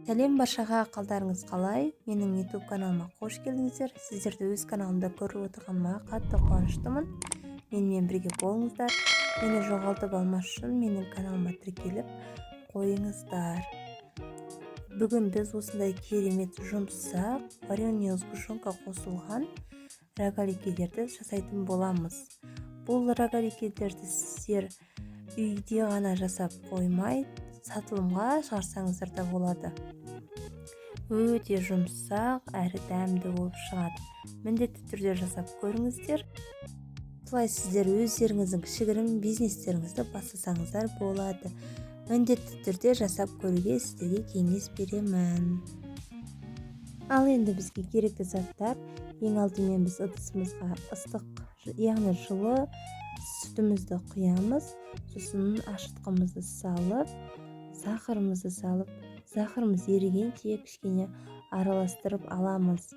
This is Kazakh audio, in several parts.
Сәлем баршаға, қалдарыңыз қалай? Менің YouTube каналыма қош келдіңіздер. Сіздерді өз каналымда көріп отырғаныма қатты қуаныштымын. Менімен бірге болыңыздар. Мені жоғалтып алмас үшін менің каналыма тіркеліп қойыңыздар. Бүгін біз осындай керемет жұмсақ вареная сгущенка қосылған рогаликелерді жасайтын боламыз. Бұл рогаликелерді сіздер үйде ғана жасап қоймай, сатылымға шығарсаңыздар да болады. Өте жұмсақ әрі дәмді болып шығады. Міндетті түрде жасап көріңіздер. Осылай сіздер өздеріңіздің кішігірім бизнестеріңізді бастасаңыздар болады. Міндетті түрде жасап көруге сіздерге кеңес беремін. Ал енді бізге керекті заттар: ең алдымен біз ыдысымызға ыстық, яғни жылы сүтімізді құямыз. Сосын ашытқымызды салып, сахарымыз ерігенше кішкене араластырып аламыз.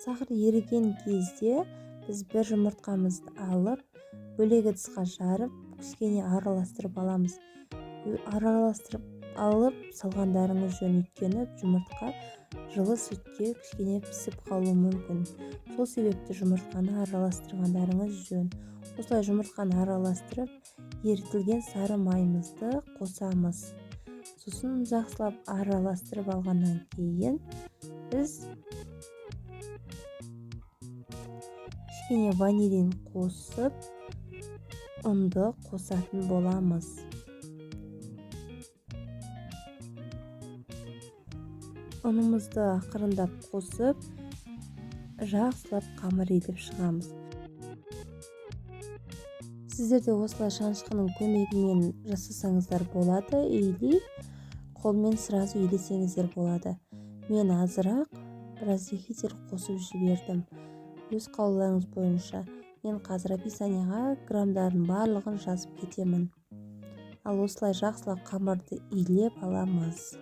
Сахар еріген кезде біз бір жұмыртқамызды алып, бөлек ыдысқа жарып, кішкене араластырып аламыз. Араластырып алып салғандарыңыз жөн, өйткені жұмыртқа жылы сүтке кішкене пісіп қалуы мүмкін. Сол себепті жұмыртқаны араластырғандарыңыз жөн. Осылай жұмыртқаны араластырып, ерітілген сары майымызды қосамыз. Сосын жақсылап араластырып алғаннан кейін біз кішкене ванилин қосып, ұнды қосатын боламыз. Ұнымызды ақырындап қосып, жақсылап қамыр еліп шығамыз. Сіздерде осылай шанышқының көмегімен жасасаңыздар болады, или қолмен сразу елесеңіздер болады. Мен азырақ разрыхитель қосып жібердім. Өз қалауларыңыз бойынша. Мен қазір описанияға грамдардың барлығын жазып кетемін. Ал осылай жақсылап қамырды илеп аламыз.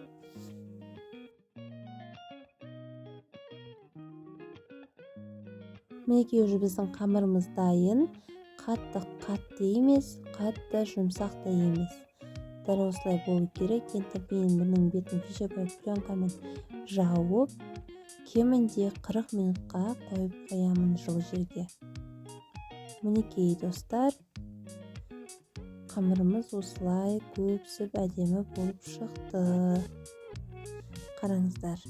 Мінекей уже біздің қамырымыз дайын. Қатты емес, қатты жұмсақ та емес. Дәл осылай болу керек. Енді мен бұның бетін пищевой пленкамен жауып, кемінде 40 минутқа қойып қоямын жылы жерге. Мінекей достар, қамырымыз осылай көпсіп әдемі болып шықты. Қараңыздар.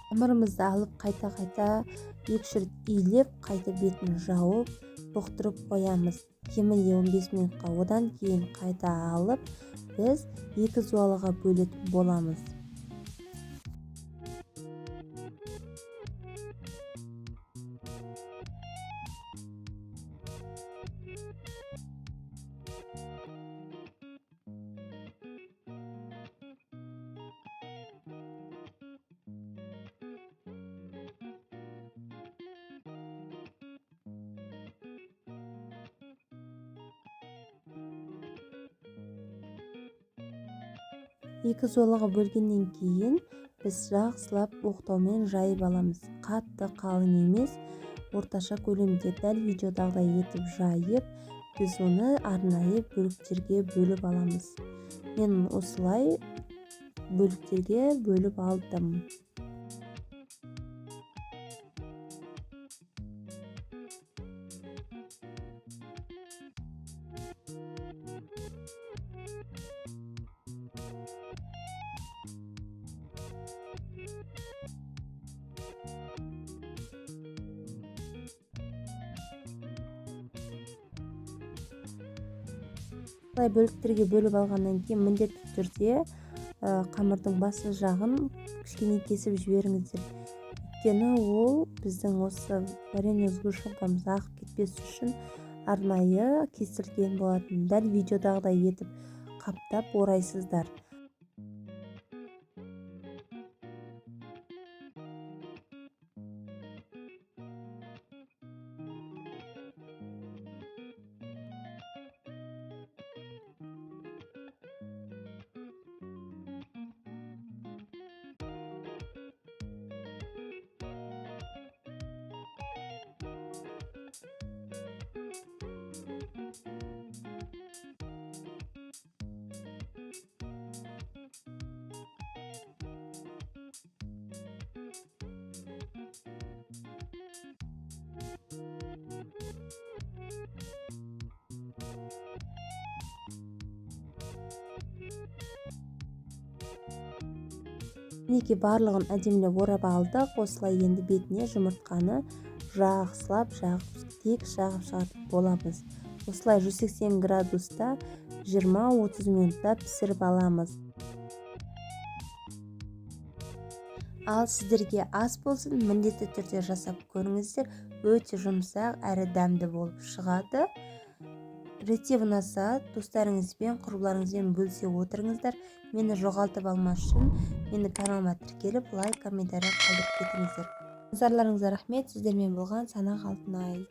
Қамырымызды алып қайта 2-3 рет илеп, қайта бетін жауып, бұқтырып қоямыз. Кемінде 15 минутқа. Одан кейін қайта алып, біз 2 зуалыға бөлетін боламыз. Екі зуалыға бөлгеннен кейін біз жақсылап оқтаумен жайып аламыз. Қатты қалың емес, орташа көлемде дәл видеодағыдай етіп жайып, біз оны арнайы бөліктерге бөліп аламыз. Мен осылай бөліктерге бөліп алдым. Осылай бөліктерге бөліп алғаннан кейін міндетті түрде қамырдың басы жағын кішкене кесіп жіберіңіздер. Өйткені ол біздің осы вареная сгущенкамыз ағып кетпес үшін арнайы кесілген болатын. Дәл видеодағыдай етіп қаптап орайсыздар. Мінекей барлығын әдемілеп орап алдық. Осылай енді бетіне жұмыртқаны жағыслап тек жағып шығарып боламыз. Осылай 180 градуста 20-30 минутта пісіріп аламыз. Ал сіздерге ас болсын, міндетті түрде жасап көріңіздер. Өте жұмсақ әрі дәмді болып шығады. Рецепт ұнаса, достарыңызбен, құрбыларыңызбен бөлісе отырыңыздар. Мені жоғалтып алмас үшін мені каналыма тіркеліп, лайк, комментарий қалдырып кетіңіздер. Назарларыңызға рахмет. Сіздермен болған Санақ Алтынай.